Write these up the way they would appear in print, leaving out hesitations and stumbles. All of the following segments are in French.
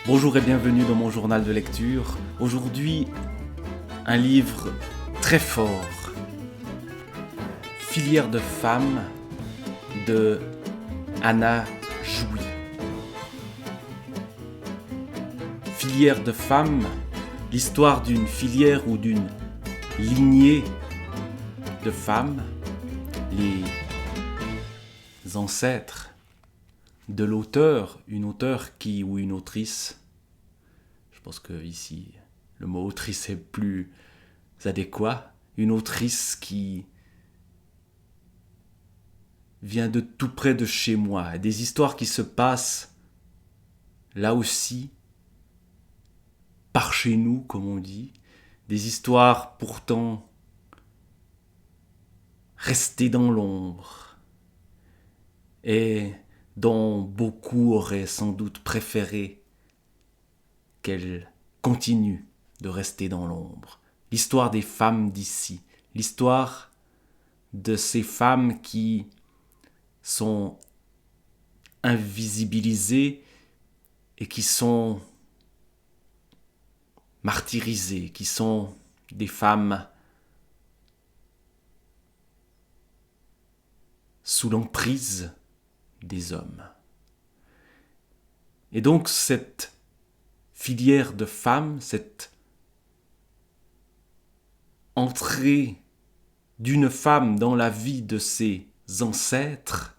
Bonjour et bienvenue dans mon journal de lecture. Aujourd'hui, un livre très fort, Filière de femmes de Anna Jouy. Filière de femmes, l'histoire d'une filière ou d'une lignée de femmes, les ancêtres de l'auteur, une auteure ou une autrice. Je pense que ici le mot autrice est plus adéquat. Une autrice qui vient de tout près de chez moi. Des histoires qui se passent là aussi, par chez nous, comme on dit. Des histoires pourtant restées dans l'ombre et dont beaucoup auraient sans doute préféré qu'elles continuent de rester dans l'ombre. L'histoire des femmes d'ici, l'histoire de ces femmes qui sont invisibilisées et qui sont martyrisées, qui sont des femmes sous l'emprise des hommes. Et donc cette filière de femmes, cette entrée d'une femme dans la vie de ses ancêtres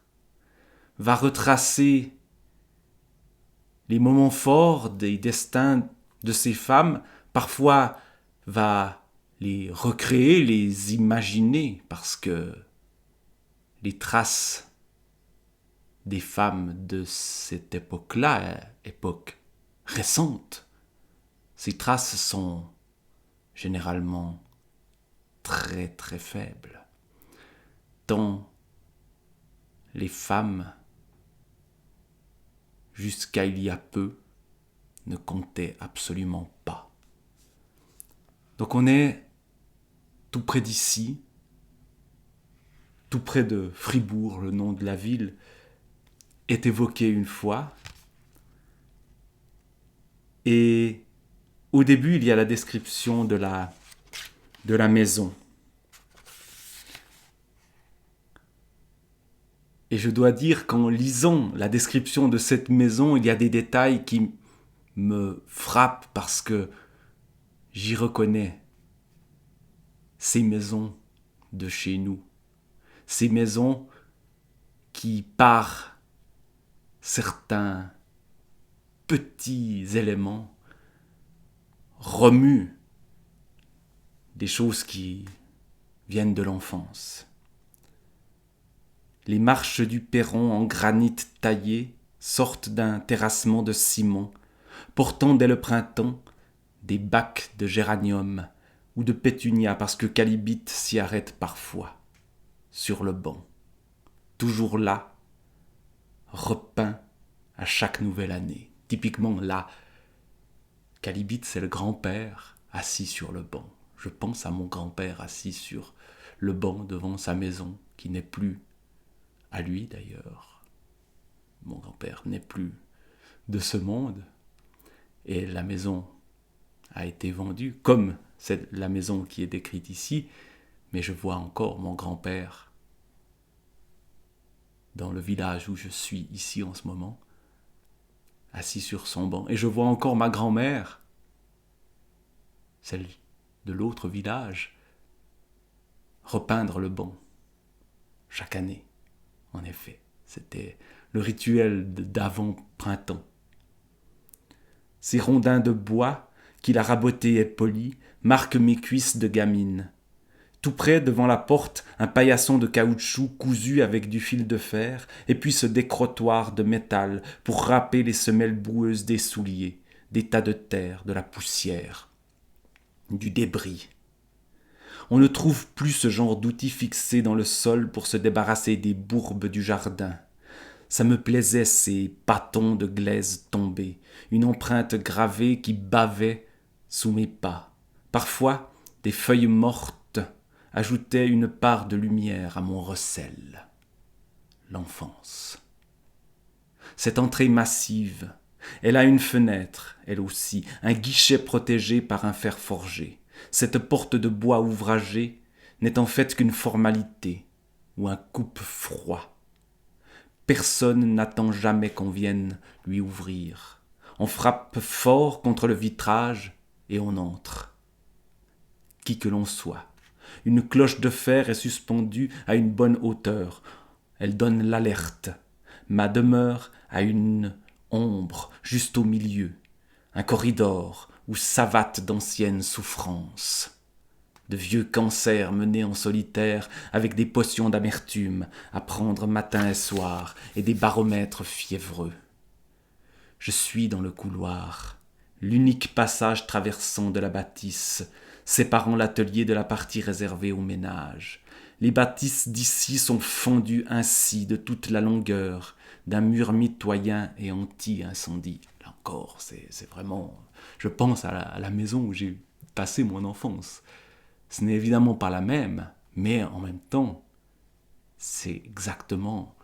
va retracer les moments forts des destins de ces femmes, parfois va les recréer, les imaginer, parce que les traces des femmes de cette époque-là, époque récente, ces traces sont généralement très très faibles, tant les femmes, jusqu'à il y a peu, ne comptaient absolument pas. Donc on est tout près d'ici, tout près de Fribourg, le nom de la ville est évoqué une fois. Et au début, il y a la description de la maison. Et je dois dire qu'en lisant la description de cette maison, il y a des détails qui me frappent parce que j'y reconnais ces maisons de chez nous. Ces maisons qui, par certains petits éléments, remuent des choses qui viennent de l'enfance. Les marches du perron en granit taillé sortent d'un terrassement de ciment, portant dès le printemps des bacs de géranium ou de pétunia parce que Calibite s'y arrête parfois, sur le banc, toujours là, repeint à chaque nouvelle année. Typiquement là, Calibite c'est le grand-père assis sur le banc. Je pense à mon grand-père assis sur le banc devant sa maison, qui n'est plus à lui d'ailleurs. Mon grand-père n'est plus de ce monde et la maison a été vendue, comme c'est la maison qui est décrite ici, mais je vois encore mon grand-père dans le village où je suis ici en ce moment, assis sur son banc, et je vois encore ma grand-mère, celle de l'autre village, repeindre le banc chaque année. En effet, c'était le rituel d'avant-printemps. Ces rondins de bois qu'il a rabotés et polis marquent mes cuisses de gamine. Tout près, devant la porte, un paillasson de caoutchouc cousu avec du fil de fer, et puis ce décrotoir de métal pour râper les semelles boueuses des souliers, des tas de terre, de la poussière, du débris. On ne trouve plus ce genre d'outils fixés dans le sol pour se débarrasser des bourbes du jardin. Ça me plaisait ces bâtons de glaise tombés, une empreinte gravée qui bavait sous mes pas. Parfois, des feuilles mortes ajoutaient une part de lumière à mon recel. L'enfance. Cette entrée massive, Elle a une fenêtre, elle aussi, un guichet protégé par un fer forgé. Cette porte de bois ouvragé n'est en fait qu'une formalité ou un coupe-froid. Personne n'attend jamais qu'on vienne lui ouvrir. On frappe fort contre le vitrage et on entre. Qui que l'on soit, une cloche de fer est suspendue à une bonne hauteur. Elle donne l'alerte. Ma demeure a une ombre juste au milieu, un corridor où savatent d'anciennes souffrances. De vieux cancers menés en solitaire avec des potions d'amertume à prendre matin et soir et des baromètres fiévreux. Je suis dans le couloir, l'unique passage traversant de la bâtisse, séparant l'atelier de la partie réservée au ménage. Les bâtisses d'ici sont fendues ainsi de toute la longueur d'un mur mitoyen et anti-incendie. Là encore, c'est vraiment... Je pense à la maison où j'ai passé mon enfance. Ce n'est évidemment pas la même, mais en même temps, c'est exactement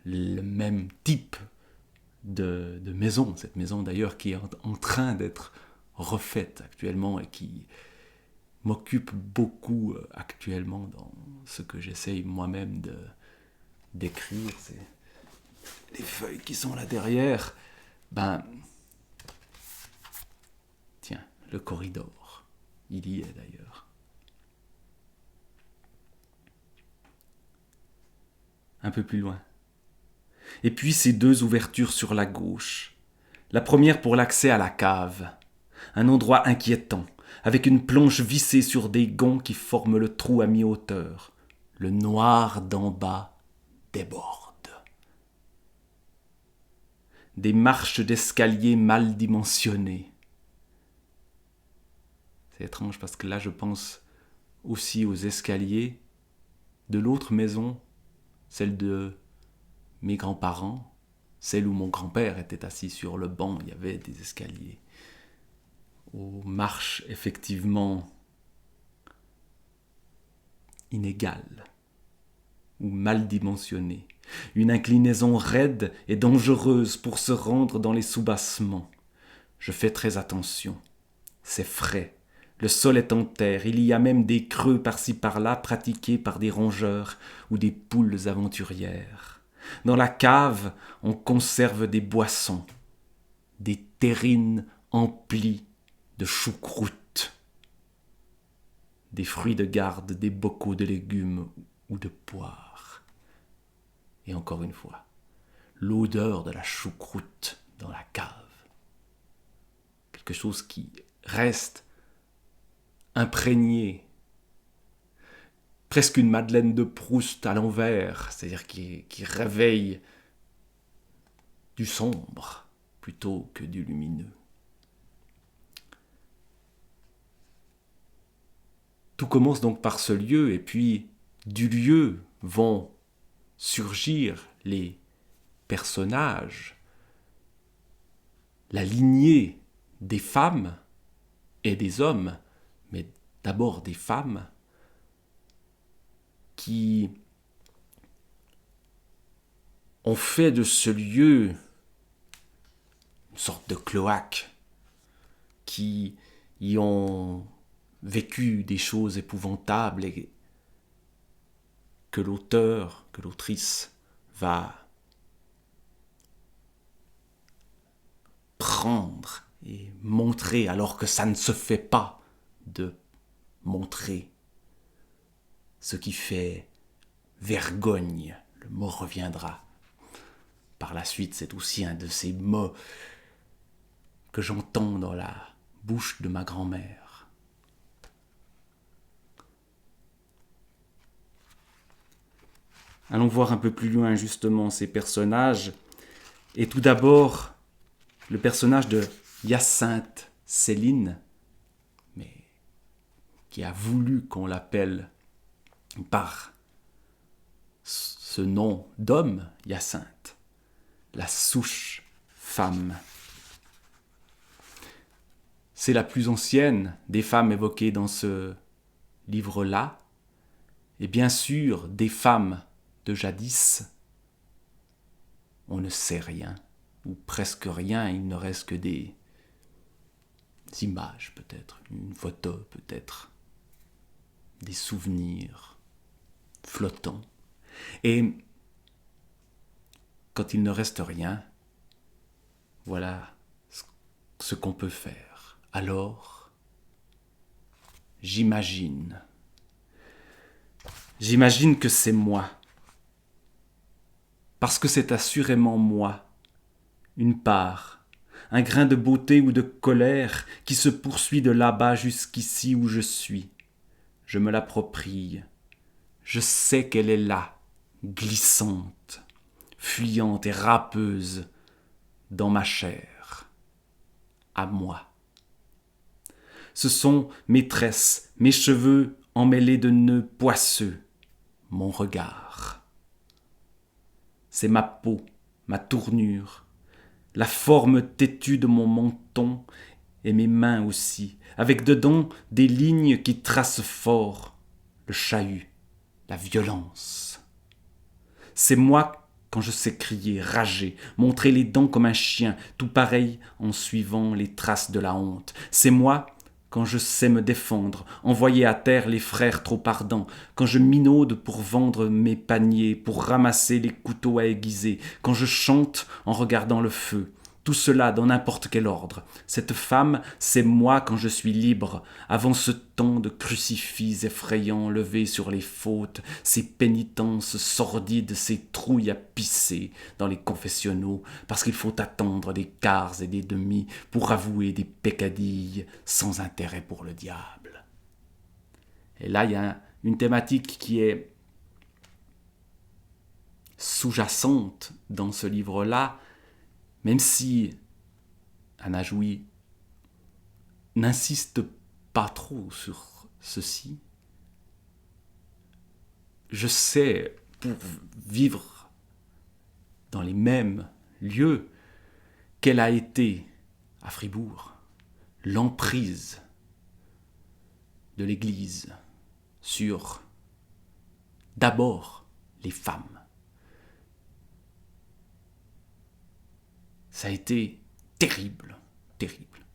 le même type de maison. Cette maison d'ailleurs qui est en train d'être refaite actuellement et qui m'occupe beaucoup actuellement dans ce que j'essaye moi-même d'écrire. C'est les feuilles qui sont là derrière. Tiens, le corridor, il y est d'ailleurs. Un peu plus loin. Et puis ces deux ouvertures sur la gauche. La première pour l'accès à la cave. Un endroit inquiétant, avec une planche vissée sur des gonds qui forment le trou à mi-hauteur. Le noir d'en bas déborde. Des marches d'escalier mal dimensionnées. C'est étrange parce que là je pense aussi aux escaliers de l'autre maison, celle de mes grands-parents, celle où mon grand-père était assis sur le banc, il y avait des escaliers. Aux marches effectivement inégales ou mal dimensionnées. Une inclinaison raide et dangereuse pour se rendre dans les soubassements. Je fais très attention. C'est frais. Le sol est en terre. Il y a même des creux par-ci par-là pratiqués par des rongeurs ou des poules aventurières. Dans la cave, on conserve des boissons, des terrines emplies de choucroute, des fruits de garde, des bocaux de légumes ou de poires. Et encore une fois, l'odeur de la choucroute dans la cave. Quelque chose qui reste imprégné, presque une Madeleine de Proust à l'envers, c'est-à-dire qui réveille du sombre plutôt que du lumineux. Tout commence donc par ce lieu, et puis du lieu vont surgir les personnages, la lignée des femmes et des hommes, mais d'abord des femmes, qui ont fait de ce lieu une sorte de cloaque, qui y ont vécu des choses épouvantables et que l'auteur, que l'autrice va prendre et montrer alors que ça ne se fait pas de montrer ce qui fait vergogne. Le mot reviendra. Par la suite, c'est aussi un de ces mots que j'entends dans la bouche de ma grand-mère. Allons voir un peu plus loin justement ces personnages. Et tout d'abord, le personnage de Hyacinthe Céline, mais qui a voulu qu'on l'appelle par ce nom d'homme, Hyacinthe, la souche femme. C'est la plus ancienne des femmes évoquées dans ce livre-là, et bien sûr des femmes de jadis, on ne sait rien, ou presque rien, il ne reste que des images peut-être, une photo peut-être, des souvenirs flottants. Et quand il ne reste rien, voilà ce qu'on peut faire. Alors, j'imagine que c'est moi, parce que c'est assurément moi, une part, un grain de beauté ou de colère qui se poursuit de là-bas jusqu'ici où je suis. Je me l'approprie. Je sais qu'elle est là, glissante, fuyante et râpeuse dans ma chair, à moi. Ce sont mes tresses, mes cheveux emmêlés de nœuds poisseux, mon regard. C'est ma peau, ma tournure, la forme têtue de mon menton et mes mains aussi, avec dedans des lignes qui tracent fort le chahut, la violence. C'est moi quand je sais crier, rager, montrer les dents comme un chien, tout pareil en suivant les traces de la honte. C'est moi quand je sais me défendre, envoyer à terre les frères trop ardents, quand je minaude pour vendre mes paniers, pour ramasser les couteaux à aiguiser, quand je chante en regardant le feu. Tout cela dans n'importe quel ordre. Cette femme, c'est moi quand je suis libre, avant ce temps de crucifix effrayants levés sur les fautes, ces pénitences sordides, ces trouilles à pisser dans les confessionnaux, parce qu'il faut attendre des quarts et des demi pour avouer des peccadilles sans intérêt pour le diable. Et là, il y a une thématique qui est sous-jacente dans ce livre-là, même si Anna Jouy n'insiste pas trop sur ceci, je sais, pour vivre dans les mêmes lieux, quelle a été, à Fribourg, l'emprise de l'Église sur, d'abord, les femmes. Ça a été terrible, terrible.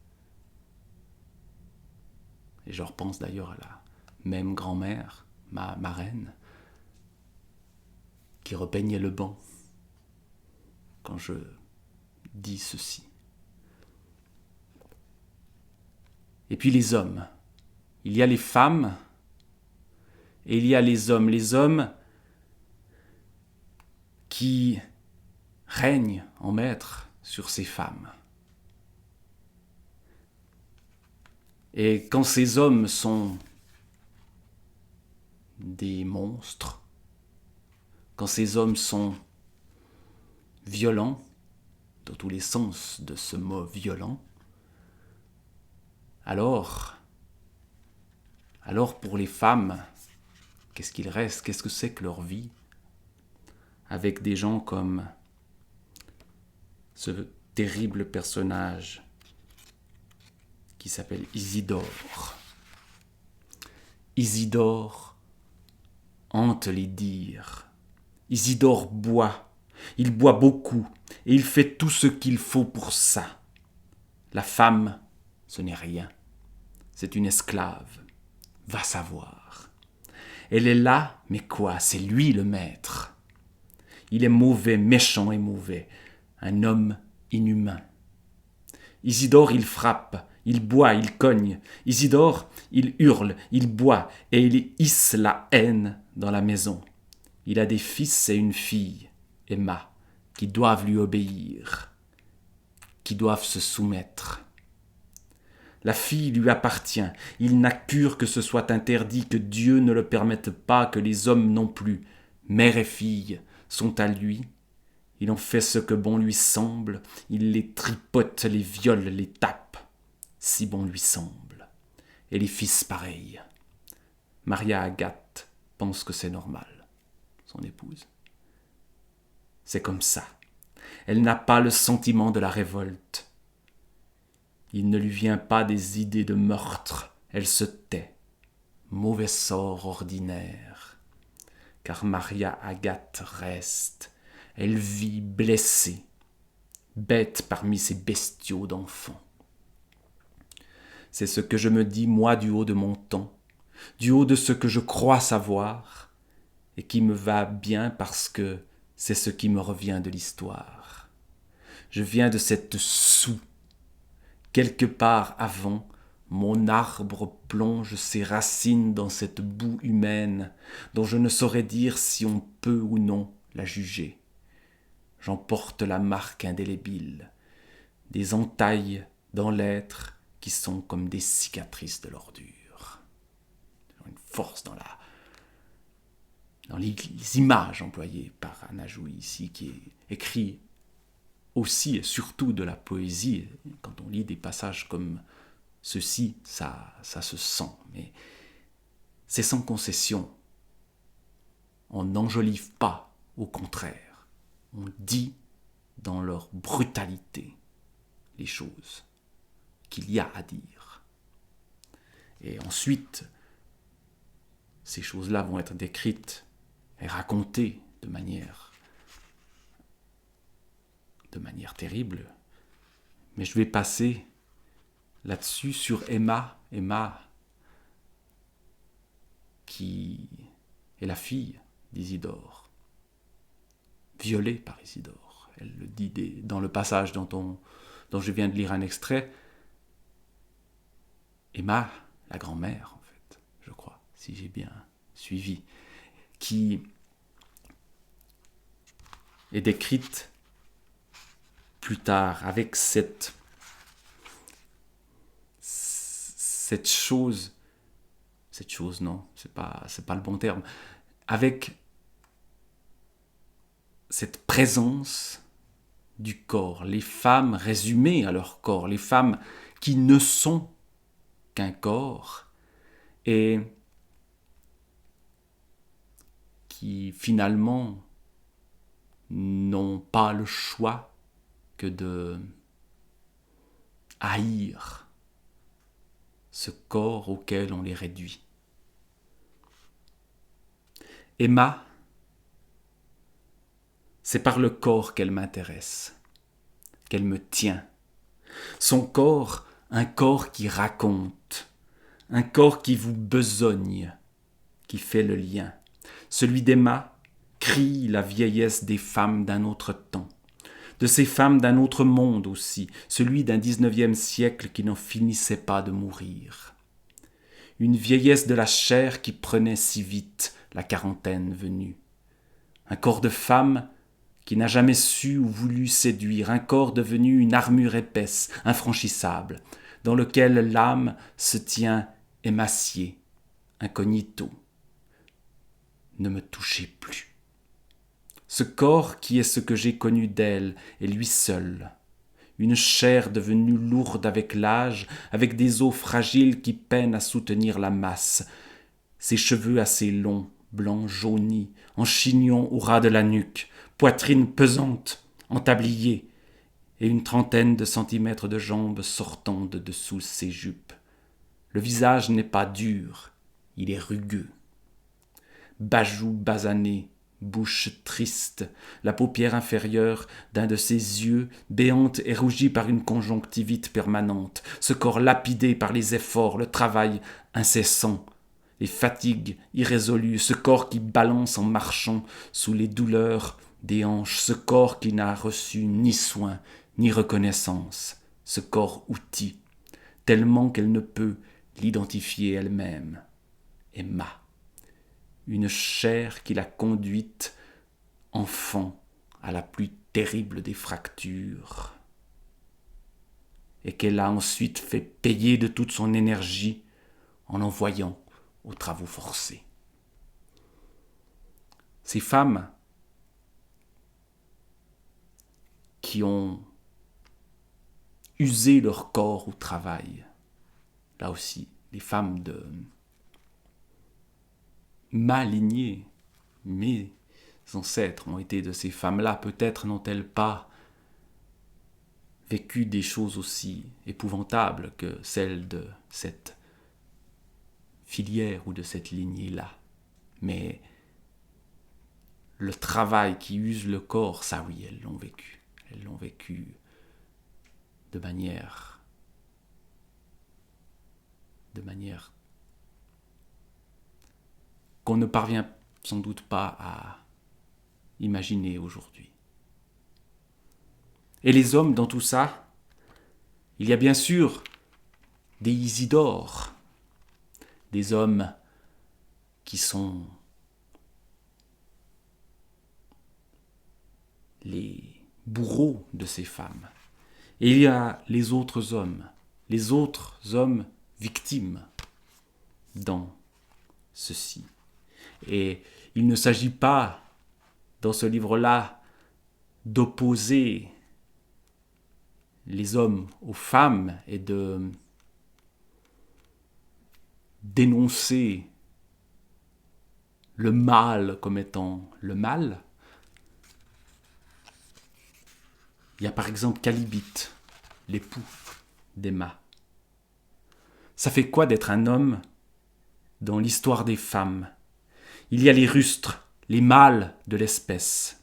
Et je repense d'ailleurs à la même grand-mère, ma marraine, qui repeignait le banc quand je dis ceci. Et puis les hommes. Il y a les femmes et il y a les hommes. Les hommes qui règnent en maître sur ces femmes. Et quand ces hommes sont des monstres, quand ces hommes sont violents, dans tous les sens de ce mot violent, alors pour les femmes, qu'est-ce qu'il reste? Qu'est-ce que c'est que leur vie? Avec des gens comme ce terrible personnage qui s'appelle Isidore. Isidore hante les dires. Isidore boit. Il boit beaucoup et il fait tout ce qu'il faut pour ça. La femme, ce n'est rien. C'est une esclave. Va savoir. Elle est là, mais quoi? C'est lui le maître. Il est mauvais, méchant et mauvais. Un homme inhumain. Isidore, il frappe, il boit, il cogne. Isidore, il hurle, il boit et il hisse la haine dans la maison. Il a des fils et une fille, Emma, qui doivent lui obéir, qui doivent se soumettre. La fille lui appartient. Il n'a cure que ce soit interdit, que Dieu ne le permette pas, que les hommes non plus. Mère et fille sont à lui. Il en fait ce que bon lui semble. Il les tripote, les viole, les tape, si bon lui semble. Et les fils pareils. Maria Agathe pense que c'est normal, son épouse. C'est comme ça. Elle n'a pas le sentiment de la révolte. Il ne lui vient pas des idées de meurtre. Elle se tait. Mauvais sort ordinaire. Car Maria Agathe reste. Elle vit blessée. bête parmi ces bestiaux d'enfants. C'est ce que je me dis, moi, du haut de mon temps, du haut de ce que je crois savoir, et qui me va bien parce que c'est ce qui me revient de l'histoire. Je viens de cette soue. Quelque part avant, mon arbre plonge ses racines dans cette boue humaine dont je ne saurais dire si on peut ou non la juger. J'en porte la marque indélébile, des entailles dans l'être qui sont comme des cicatrices de l'ordure. Une force dans les images employées par Anna Jouy ici, qui écrit aussi et surtout de la poésie. Quand on lit des passages comme ceci, ça se sent, mais c'est sans concession. On n'enjolive pas, au contraire. On dit dans leur brutalité les choses qu'il y a à dire. Et ensuite, ces choses-là vont être décrites et racontées de manière terrible. Mais je vais passer là-dessus sur Emma qui est la fille d'Isidore, violée par Isidore. Elle le dit dans le passage dont je viens de lire un extrait. Emma, la grand-mère, en fait, je crois, si j'ai bien suivi, qui est décrite plus tard avec cette chose non, c'est pas le bon terme, avec cette présence du corps, les femmes résumées à leur corps, les femmes qui ne sont qu'un corps et qui finalement n'ont pas le choix que de haïr ce corps auquel on les réduit. Emma, c'est par le corps qu'elle m'intéresse, qu'elle me tient. Son corps, un corps qui raconte, un corps qui vous besogne, qui fait le lien. Celui d'Emma crie la vieillesse des femmes d'un autre temps, de ces femmes d'un autre monde aussi, celui d'un 19e siècle qui n'en finissait pas de mourir. Une vieillesse de la chair qui prenait si vite la quarantaine venue. Un corps de femme qui n'a jamais su ou voulu séduire, un corps devenu une armure épaisse, infranchissable, dans lequel l'âme se tient émaciée, incognito. Ne me touchez plus. Ce corps qui est ce que j'ai connu d'elle, est lui seul. Une chair devenue lourde avec l'âge, avec des os fragiles qui peinent à soutenir la masse. Ses cheveux assez longs, blancs jaunis, en chignon au ras de la nuque, poitrine pesante, en tablier, et une trentaine de centimètres de jambes sortant de dessous ses jupes. Le visage n'est pas dur, il est rugueux. Bajou basané, bouche triste, la paupière inférieure d'un de ses yeux, béante et rougie par une conjonctivite permanente, ce corps lapidé par les efforts, le travail incessant, les fatigues irrésolues, ce corps qui balance en marchant sous les douleurs des hanches, ce corps qui n'a reçu ni soin, ni reconnaissance, ce corps outil, tellement qu'elle ne peut l'identifier elle-même. Emma. Une chair qui l'a conduite, enfant, à la plus terrible des fractures, et qu'elle a ensuite fait payer de toute son énergie en l'envoyant aux travaux forcés. Ces femmes qui ont usé leur corps au travail, là aussi, les femmes de ma lignée, mes ancêtres ont été de ces femmes-là, peut-être n'ont-elles pas vécu des choses aussi épouvantables que celles de cette filière ou de cette lignée-là. Mais le travail qui use le corps, ça oui, elles l'ont vécu. Elles l'ont vécu de manière qu'on ne parvient sans doute pas à imaginer aujourd'hui. Et les hommes dans tout ça, il y a bien sûr des Isidore, des hommes qui sont les bourreaux de ces femmes. Et il y a les autres hommes victimes dans ceci. Et il ne s'agit pas, dans ce livre-là, d'opposer les hommes aux femmes et de dénoncer le mal comme étant le mal. Il y a par exemple Calibite, l'époux d'Emma. Ça fait quoi d'être un homme dans l'histoire des femmes? Il y a les rustres, les mâles de l'espèce,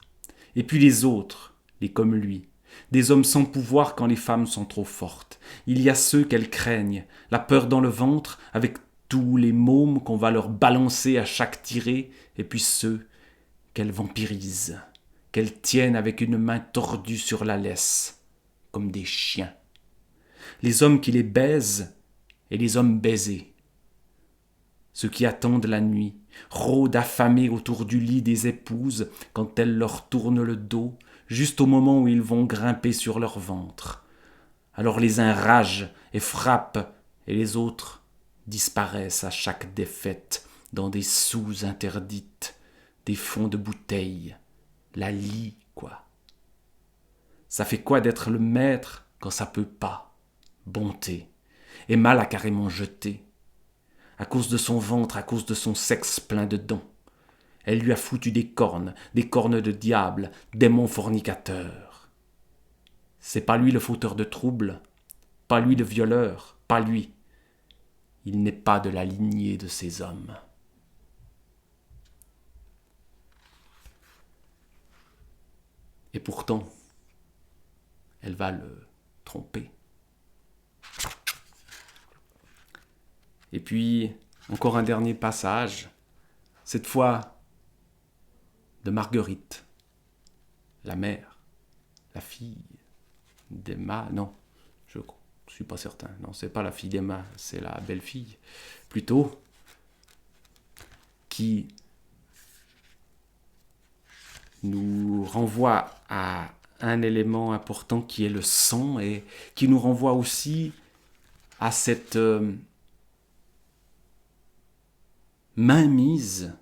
et puis les autres, les comme lui, des hommes sans pouvoir quand les femmes sont trop fortes. Il y a ceux qu'elles craignent, la peur dans le ventre, avec tous les mômes qu'on va leur balancer à chaque tirée, et puis ceux qu'elles vampirisent, qu'elles tiennent avec une main tordue sur la laisse, comme des chiens. Les hommes qui les baisent et les hommes baisés. Ceux qui attendent la nuit, rôdent affamés autour du lit des épouses quand elles leur tournent le dos, juste au moment où ils vont grimper sur leur ventre. Alors les uns ragent et frappent, et les autres disparaissent à chaque défaite dans des soues interdites, des fonds de bouteilles, la lie, quoi. Ça fait quoi d'être le maître quand ça peut pas? Bonté. Emma l'a carrément jeté. À cause de son ventre, à cause de son sexe plein de dents. Elle lui a foutu des cornes de diable, démon fornicateur. C'est pas lui le fauteur de troubles, pas lui le violeur, pas lui. Il n'est pas de la lignée de ces hommes. Et pourtant, elle va le tromper. Et puis, encore un dernier passage, cette fois de Marguerite, la mère, la fille d'Emma. Non, je ne suis pas certain. Non, c'est pas la fille d'Emma, c'est la belle-fille, plutôt, qui nous renvoie à un élément important qui est le sang et qui nous renvoie aussi à cette mainmise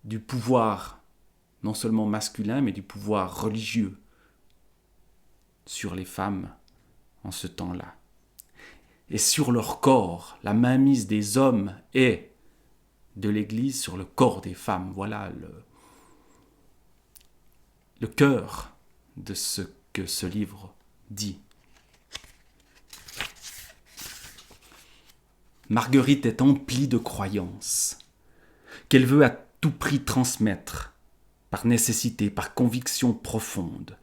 du pouvoir, non seulement masculin, mais du pouvoir religieux sur les femmes en ce temps-là. Et sur leur corps, la mainmise des hommes et de l'Église sur le corps des femmes. Voilà le cœur de ce que ce livre dit. Marguerite est emplie de croyances qu'elle veut à tout prix transmettre, par nécessité, par conviction profonde,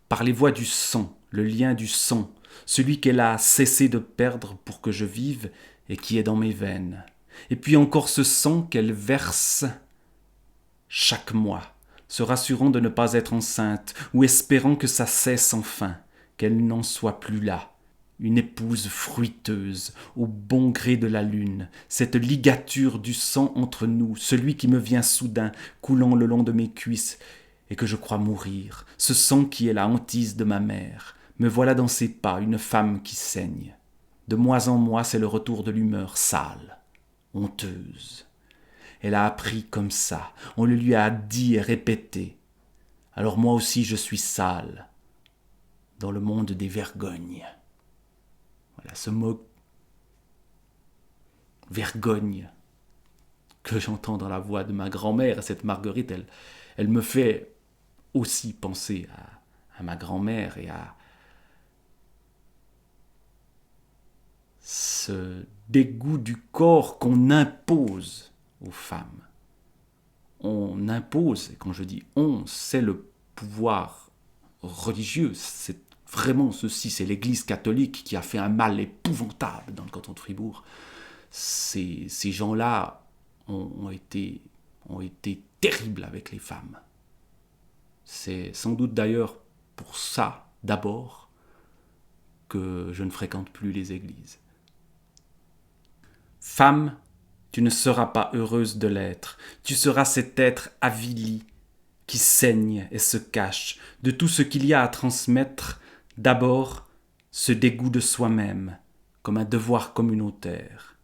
par les voies du sang, le lien du sang, celui qu'elle a cessé de perdre pour que je vive et qui est dans mes veines. Et puis encore ce sang qu'elle verse chaque mois, se rassurant de ne pas être enceinte ou espérant que ça cesse enfin, qu'elle n'en soit plus là. Une épouse fruiteuse, au bon gré de la lune, cette ligature du sang entre nous, celui qui me vient soudain, coulant le long de mes cuisses, et que je crois mourir, ce sang qui est la hantise de ma mère, me voilà dans ses pas, une femme qui saigne. De mois en mois, c'est le retour de l'humeur sale, honteuse. Elle a appris comme ça, on le lui a dit et répété. Alors moi aussi je suis sale, dans le monde des vergognes. Voilà, ce mot vergogne que j'entends dans la voix de ma grand-mère, cette Marguerite, elle me fait aussi penser à ma grand-mère et à ce dégoût du corps qu'on impose aux femmes. On impose, et quand je dis on, c'est le pouvoir religieux, c'est vraiment ceci, c'est l'Église catholique qui a fait un mal épouvantable dans le canton de Fribourg. Ces gens-là ont été terribles avec les femmes. C'est sans doute d'ailleurs pour ça, d'abord, que je ne fréquente plus les églises. Femme, tu ne seras pas heureuse de l'être. Tu seras cet être avili qui saigne et se cache de tout ce qu'il y a à transmettre. D'abord, ce dégoût de soi-même, comme un devoir communautaire.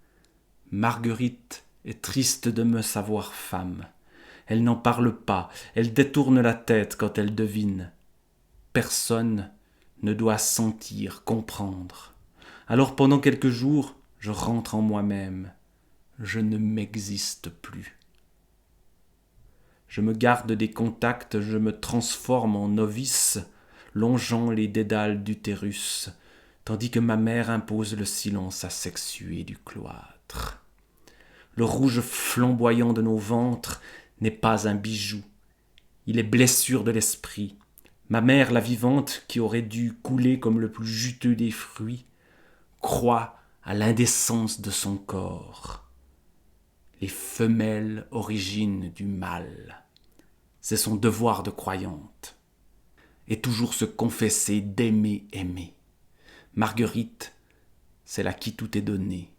Marguerite est triste de me savoir femme. Elle n'en parle pas, elle détourne la tête quand elle devine. Personne ne doit sentir, comprendre. Alors pendant quelques jours, je rentre en moi-même. Je ne m'existe plus. Je me garde des contacts, je me transforme en novice, longeant les dédales d'utérus, tandis que ma mère impose le silence asexué du cloître. Le rouge flamboyant de nos ventres n'est pas un bijou, il est blessure de l'esprit. Ma mère, la vivante, qui aurait dû couler comme le plus juteux des fruits, croit à l'indécence de son corps. Les femelles origines du mal, c'est son devoir de croyante. Et toujours se confesser d'aimer aimer. Marguerite, c'est à qui tout est donné,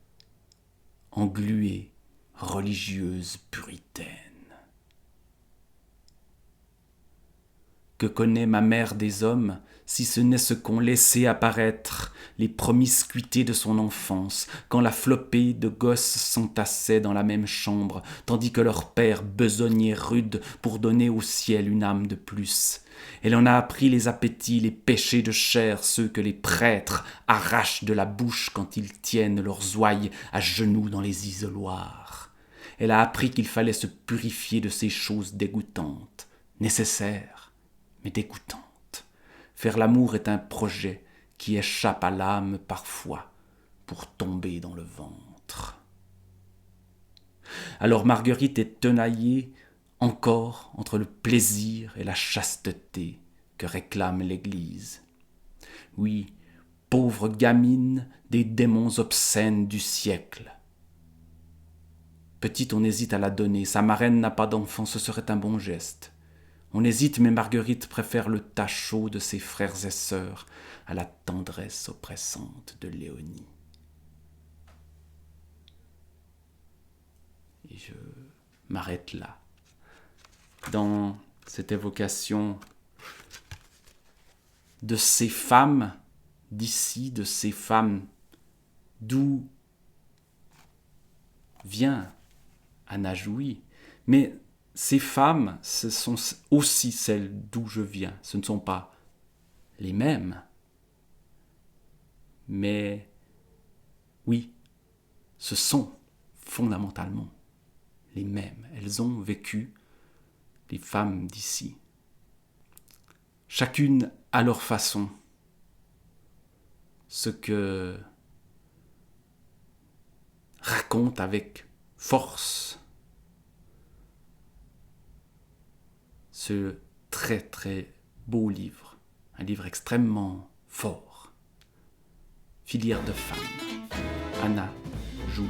engluée, religieuse, puritaine. Que connaît ma mère des hommes, si ce n'est ce qu'ont laissé apparaître les promiscuités de son enfance, quand la flopée de gosses s'entassait dans la même chambre, tandis que leur père besognait rude pour donner au ciel une âme de plus. Elle en a appris les appétits, les péchés de chair, ceux que les prêtres arrachent de la bouche quand ils tiennent leurs ouailles à genoux dans les isoloirs. Elle a appris qu'il fallait se purifier de ces choses dégoûtantes, nécessaires, mais dégoûtante. Faire l'amour est un projet qui échappe à l'âme parfois pour tomber dans le ventre. Alors Marguerite est tenaillée encore entre le plaisir et la chasteté que réclame l'Église. Oui, pauvre gamine des démons obscènes du siècle. Petite, on hésite à la donner. Sa marraine n'a pas d'enfant, ce serait un bon geste. On hésite, mais Marguerite préfère le tas chaud de ses frères et sœurs à la tendresse oppressante de Léonie. Et je m'arrête là. Dans cette évocation de ces femmes d'ici, de ces femmes d'où vient Anna Jouy, mais ces femmes, ce sont aussi celles d'où je viens. Ce ne sont pas les mêmes. Mais oui, ce sont fondamentalement les mêmes. Elles ont vécu, les femmes d'ici. Chacune à leur façon. Ce que raconte avec force ce très très beau livre, un livre extrêmement fort, Filière de femmes, Anna Jouy.